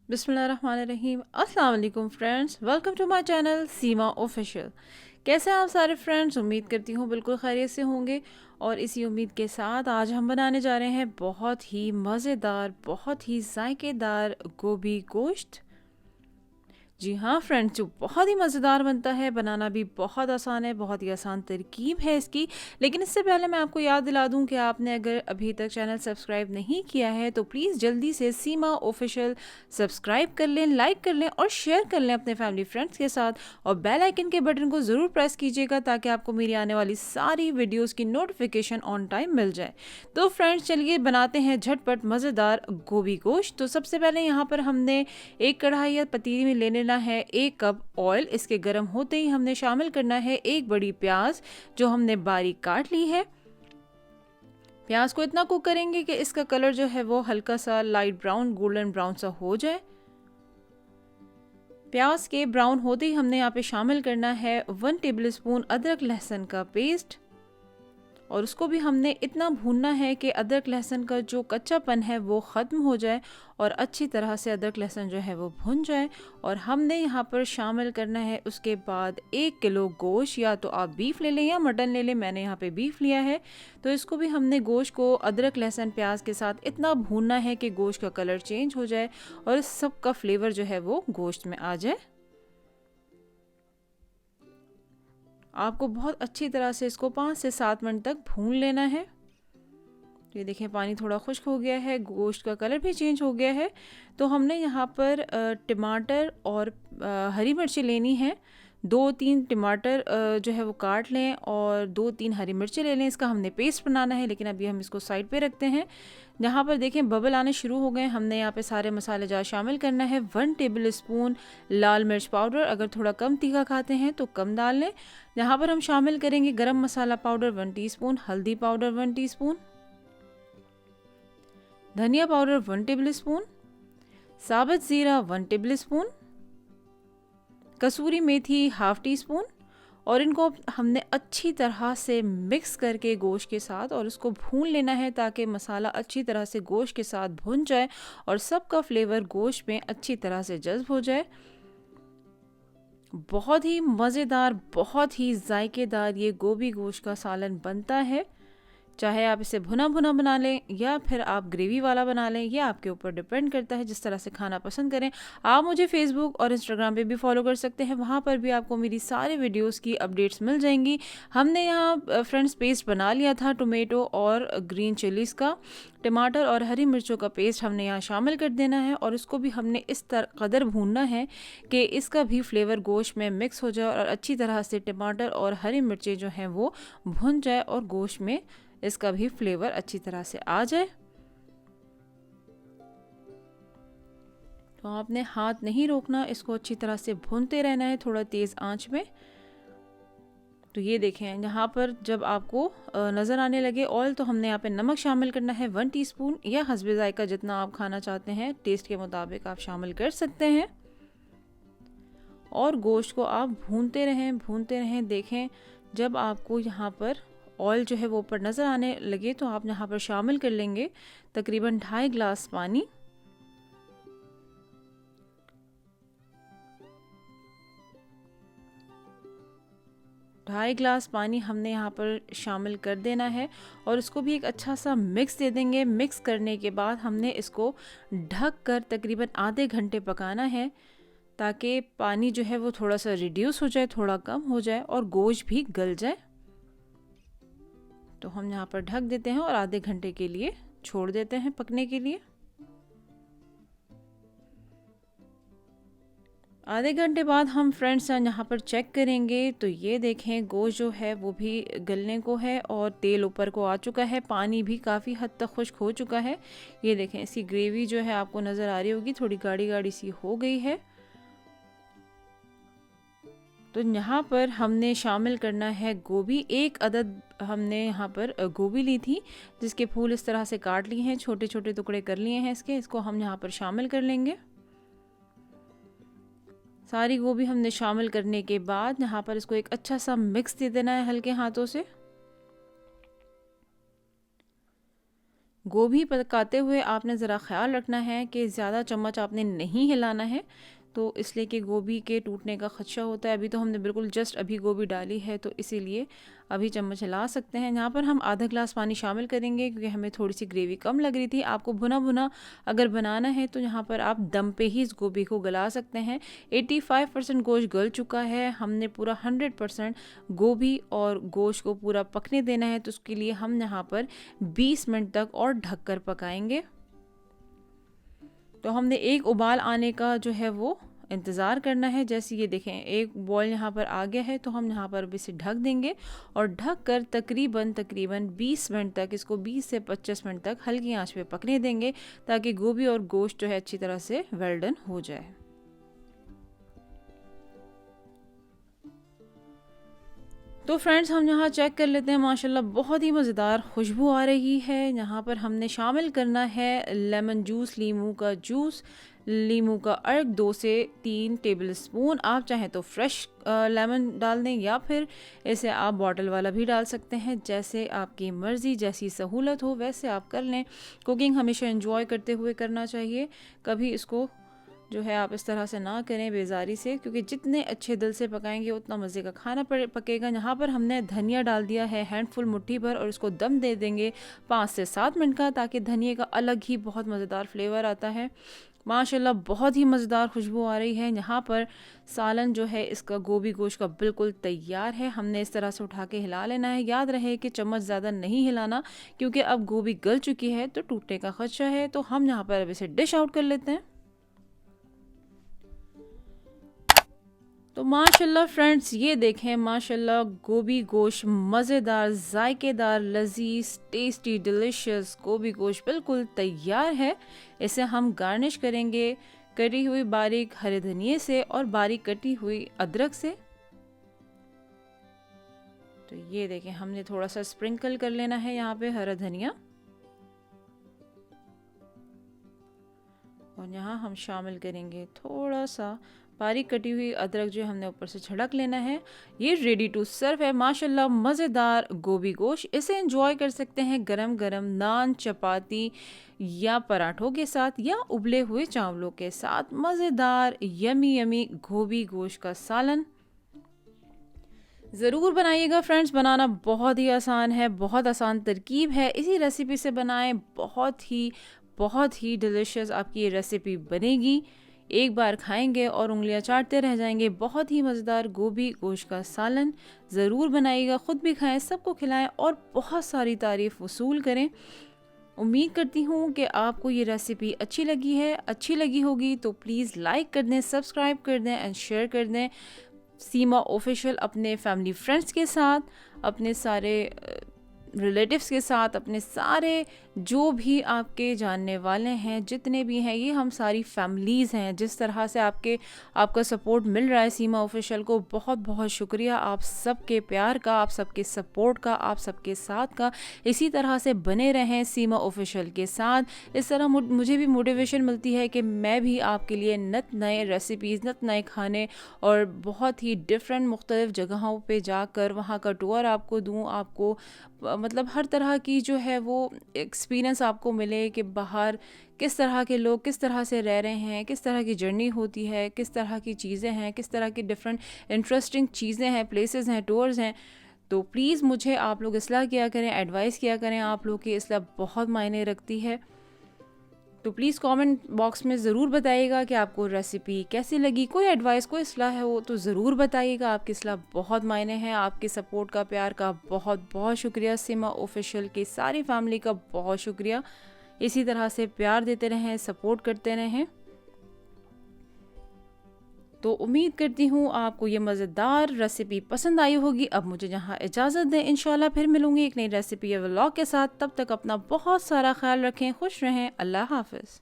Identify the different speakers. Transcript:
Speaker 1: बिस्मिल्लाहिर्रहमानिर्रहीम। अस्सलाम वालेकुम friends, welcome to my channel Seema official. कैसे हैं आप सारे फ्रेंड्स? उम्मीद करती हूँ बिल्कुल खैरियत से होंगे। और इसी उम्मीद के साथ आज हम बनाने जा रहे हैं बहुत ही मज़ेदार, बहुत ही जायकेदार गोभी गोश्त। जी हाँ फ्रेंड्स, जो बहुत ही मज़ेदार बनता है, बनाना भी बहुत आसान है, बहुत ही आसान तरकीब है इसकी। लेकिन इससे पहले मैं आपको याद दिला दूं कि आपने अगर अभी तक चैनल सब्सक्राइब नहीं किया है तो प्लीज़ जल्दी से सीमा ऑफिशियल सब्सक्राइब कर लें, लाइक कर लें और शेयर कर लें अपने फैमिली फ्रेंड्स के साथ। और बेल आइकन के बटन को ज़रूर प्रेस कीजिएगा ताकि आपको मेरी आने वाली सारी वीडियोज़ की नोटिफिकेशन ऑन टाइम मिल जाए। तो फ्रेंड्स चलिए बनाते हैं झटपट मज़ेदार गोभी गोश्त। तो सबसे पहले यहाँ पर हमने एक कढ़ाई या पतीली में ले लेना है 1 कप ऑयल। इसके गर्म होते ही हमने शामिल करना है एक बड़ी प्याज जो हमने बारीक काट ली है। प्याज को इतना कुक करेंगे कि इसका कलर जो है वो हल्का सा लाइट ब्राउन, गोल्डन ब्राउन सा हो जाए। प्याज के ब्राउन होते ही हमने यहाँ पे शामिल करना है 1 टेबलस्पून अदरक लहसुन का पेस्ट। और उसको भी हमने इतना भूनना है कि अदरक लहसुन का जो कच्चापन है वो ख़त्म हो जाए और अच्छी तरह से अदरक लहसुन जो है वो भुन जाए। और हमने यहाँ पर शामिल करना है उसके बाद 1 किलो गोश्त, या तो आप बीफ ले लें या मटन ले लें, मैंने यहाँ पे बीफ लिया है। तो इसको भी हमने गोश्त को अदरक लहसुन प्याज के साथ इतना भूनना है कि गोश्त का कलर चेंज हो जाए और इस सब का फ्लेवर जो है वो गोश्त में आ जाए। आपको बहुत अच्छी तरह से इसको 5 से 7 मिनट तक भून लेना है। ये देखें, पानी थोड़ा खुश्क हो गया है, गोश्त का कलर भी चेंज हो गया है। तो हमने यहाँ पर टमाटर और हरी मिर्ची लेनी है। 2-3 टमाटर जो है वो काट लें और 2-3 हरी मिर्ची ले लें। इसका हमने पेस्ट बनाना है, लेकिन अभी हम इसको साइड पे रखते हैं। यहाँ पर देखें बबल आने शुरू हो गए। हमने यहाँ पे सारे मसाले जार शामिल करना है। 1 टेबलस्पून लाल मिर्च पाउडर, अगर थोड़ा कम तीखा खाते हैं तो कम डाल लें। यहाँ पर हम शामिल करेंगे गरम मसाला पाउडर 1 टीस्पून, हल्दी पाउडर 1 टीस्पून, धनिया पाउडर 1 टेबलस्पून, साबुत ज़ीरा 1 टेबलस्पून, कसूरी मेथी हाफ टी स्पून। और इनको हमने अच्छी तरह से मिक्स करके गोश्त के साथ और उसको भून लेना है ताकि मसाला अच्छी तरह से गोश्त के साथ भुन जाए और सबका फ्लेवर गोश्त में अच्छी तरह से जज्ब हो जाए। बहुत ही मज़ेदार, बहुत ही जायकेदार ये गोभी गोश्त का सालन बनता है। चाहे आप इसे भुना भुना बना लें या फिर आप ग्रेवी वाला बना लें, ये आपके ऊपर डिपेंड करता है जिस तरह से खाना पसंद करें। आप मुझे फेसबुक और इंस्टाग्राम पे भी फॉलो कर सकते हैं, वहाँ पर भी आपको मेरी सारे वीडियोस की अपडेट्स मिल जाएंगी। हमने यहाँ फ्रेंड्स पेस्ट बना लिया था टोमेटो और ग्रीन चिलीज़ का। टमाटर और हरी मिर्चों का पेस्ट हमने यहाँ शामिल कर देना है और उसको भी हमने इस कदर भूनना है कि इसका भी फ्लेवर गोश्त में मिक्स हो जाए और अच्छी तरह से टमाटर और हरी मिर्चें जो हैं वो भुन जाए और गोश्त में इसका भी फ्लेवर अच्छी तरह से आ जाए। तो आपने हाथ नहीं रोकना, इसको अच्छी तरह से भूनते रहना है थोड़ा तेज़ आंच में। तो ये देखें, यहाँ पर जब आपको नज़र आने लगे ऑयल, तो हमने यहाँ पे नमक शामिल करना है 1 टीस्पून, या हस्बे ज़ायका जितना आप खाना चाहते हैं टेस्ट के मुताबिक आप शामिल कर सकते हैं। और गोश्त को आप भूनते रहें। देखें जब आपको यहाँ पर ऑयल जो है वो ऊपर नज़र आने लगे तो आप यहाँ पर शामिल कर लेंगे तकरीबन 2.5 गिलास पानी। ढाई गिलास पानी हमने यहाँ पर शामिल कर देना है और इसको भी एक अच्छा सा मिक्स दे देंगे। मिक्स करने के बाद हमने इसको ढक कर तकरीबन आधे घंटे पकाना है ताकि पानी जो है वो थोड़ा सा रिड्यूस हो जाए, थोड़ा कम हो जाए और गोश्त भी गल जाए। तो हम यहाँ पर ढक देते हैं और आधे घंटे के लिए छोड़ देते हैं पकने के लिए। आधे घंटे बाद हम फ्रेंड्स यहाँ पर चेक करेंगे तो ये देखें गोश्त जो है वो भी गलने को है और तेल ऊपर को आ चुका है, पानी भी काफ़ी हद तक खुश्क हो चुका है। ये देखें इसकी ग्रेवी जो है आपको नज़र आ रही होगी, थोड़ी गाढ़ी गाढ़ी सी हो गई है। तो यहाँ पर हमने शामिल करना है गोभी। 1 अदद हमने यहाँ पर गोभी ली थी जिसके फूल इस तरह से काट लिए हैं, छोटे छोटे टुकड़े कर लिए हैं इसको हम यहाँ पर शामिल कर लेंगे। सारी गोभी हमने शामिल करने के बाद यहाँ पर इसको एक अच्छा सा मिक्स दे देना है हल्के हाथों से। गोभी पकाते हुए आपने ज़रा ख़्याल रखना है कि ज़्यादा चम्मच आपने नहीं हिलाना है, तो इसलिए कि गोभी के टूटने का ख़दशा होता है। अभी तो हमने बिल्कुल जस्ट अभी गोभी डाली है, तो इसीलिए अभी चम्मच हिला सकते हैं। यहाँ पर हम आधा ग्लास पानी शामिल करेंगे क्योंकि हमें थोड़ी सी ग्रेवी कम लग रही थी। आपको भुना भुना अगर बनाना है तो यहाँ पर आप दम पे ही इस गोभी को गला सकते हैं। 85% गोश्त गल चुका है। हमने पूरा 100% गोभी और गोश्त को पूरा पकने देना है, तो उसके लिए हम यहाँ पर 20 मिनट तक और ढककर पकाएंगे। तो हमने एक उबाल आने का जो है वो इंतज़ार करना है। जैसे ये देखें एक बॉयल यहाँ पर आ गया है, तो हम यहाँ पर अब इसे ढक देंगे और ढक कर तकरीबन 20 मिनट तक, इसको 20 से 25 मिनट तक हल्की आंच पे पकने देंगे, ताकि गोभी और गोश्त जो है अच्छी तरह से वेल डन हो जाए। तो फ्रेंड्स हम यहाँ चेक कर लेते हैं, माशाल्लाह बहुत ही मज़ेदार खुशबू आ रही है। यहाँ पर हमने शामिल करना है लेमन जूस, लीमू का जूस, लीमू का अर्क 2 से 3 टेबल स्पून। आप चाहें तो फ्रेश लेमन डाल दें या फिर इसे आप बॉटल वाला भी डाल सकते हैं, जैसे आपकी मर्ज़ी, जैसी सहूलत हो वैसे आप कर लें। कुकिंग हमेशा एंजॉय करते हुए करना चाहिए, कभी इसको जो है आप इस तरह से ना करें बेजारी से, क्योंकि जितने अच्छे दिल से पकाएंगे उतना मज़े का खाना पकेगा। यहाँ पर हमने धनिया डाल दिया है हैंडफुल मुट्ठी भर और इसको दम दे देंगे 5 से 7 मिनट का, ताकि धनिया का अलग ही बहुत मज़ेदार फ्लेवर आता है। माशाल्लाह बहुत ही मज़ेदार खुशबू आ रही है। यहाँ पर सालन जो है इसका गोभी गोश्त का बिल्कुल तैयार है। हमने इस तरह से उठा के हिला लेना है। याद रहे कि चम्मच ज़्यादा नहीं हिलाना, क्योंकि अब गोभी गल चुकी है तो टूटने का खदशा है। तो हम यहाँ पर अब इसे डिश आउट कर लेते हैं। तो माशाल्लाह फ्रेंड्स ये देखें, माशाल्लाह गोभी गोश्त मज़ेदार, जायकेदार, लजीज, टेस्टी, डिलीशियस गोभी गोश्त बिल्कुल तैयार है। इसे हम गार्निश करेंगे कटी हुई बारीक हरे धनिए से और बारीक कटी हुई अदरक से। तो ये देखें हमने थोड़ा सा स्प्रिंकल कर लेना है यहाँ पे हरा धनिया, और यहाँ हम शामिल करेंगे थोड़ा सा बारीक कटी हुई अदरक जो हमने ऊपर से छिड़क लेना है। ये रेडी टू सर्व है। माशाल्लाह मज़ेदार गोभी गोश्त, इसे एंजॉय कर सकते हैं गरम गरम नान, चपाती या पराठों के साथ, या उबले हुए चावलों के साथ। मज़ेदार यमी यमी गोभी गोश्त का सालन ज़रूर बनाइएगा फ्रेंड्स। बनाना बहुत ही आसान है, बहुत आसान तरकीब है। इसी रेसिपी से बनाएं, बहुत ही डिलीशियस आपकी ये रेसिपी बनेगी। एक बार खाएंगे और उंगलियां चाटते रह जाएंगे। बहुत ही मज़ेदार गोभी गोश्त का सालन ज़रूर बनाइएगा, ख़ुद भी खाएं, सबको खिलाएं और बहुत सारी तारीफ़ वसूल करें। उम्मीद करती हूँ कि आपको ये रेसिपी अच्छी लगी होगी। तो प्लीज़ लाइक कर दें, सब्सक्राइब कर दें एंड शेयर कर दें। सीमा ऑफिशियल अपने फैमिली फ्रेंड्स के साथ, अपने सारे रिलेटिव्स के साथ, अपने सारे जो भी आपके जानने वाले हैं, जितने भी हैं, ये हम सारी फैमिलीज़ हैं। जिस तरह से आपका सपोर्ट मिल रहा है सीमा ऑफिशियल को, बहुत बहुत शुक्रिया आप सबके प्यार का, आप सबके सपोर्ट का, आप सबके साथ का। इसी तरह से बने रहें सीमा ऑफिशियल के साथ। इस तरह मुझे भी मोटिवेशन मिलती है कि मैं भी आपके लिए नत नए रेसिपीज़, नत नए खाने और बहुत ही डिफरेंट मुख्तलिफ़ जगहों पे जाकर वहाँ का टूर आपको दूँ, आपको मतलब हर तरह की जो है वो एक्सपीरियंस आपको मिले कि बाहर किस तरह के लोग किस तरह से रह रहे हैं, किस तरह की जर्नी होती है, किस तरह की चीज़ें हैं, किस तरह की डिफरेंट इंटरेस्टिंग चीज़ें हैं, प्लेसेस हैं, टूर्स हैं। तो प्लीज़ मुझे आप लोग इस्लाह किया करें, एडवाइस किया करें। आप लोग की इस्लाह बहुत मायने रखती है। तो प्लीज़ कमेंट बॉक्स में ज़रूर बताइएगा कि आपको रेसिपी कैसी लगी। कोई एडवाइस, कोई इस्लाह हो तो ज़रूर बताइएगा। आपकी इस्लाह बहुत मायने हैं। आपके सपोर्ट का, प्यार का बहुत बहुत शुक्रिया। सीमा ऑफिशियल की सारी फैमिली का बहुत शुक्रिया। इसी तरह से प्यार देते रहें, सपोर्ट करते रहें। तो उम्मीद करती हूँ आपको ये मज़ेदार रेसिपी पसंद आई होगी। अब मुझे यहाँ इजाज़त दें, इंशाल्लाह फिर मिलूँगी एक नई रेसिपी या व्लॉग के साथ। तब तक अपना बहुत सारा ख्याल रखें, खुश रहें। अल्लाह हाफ़िज़।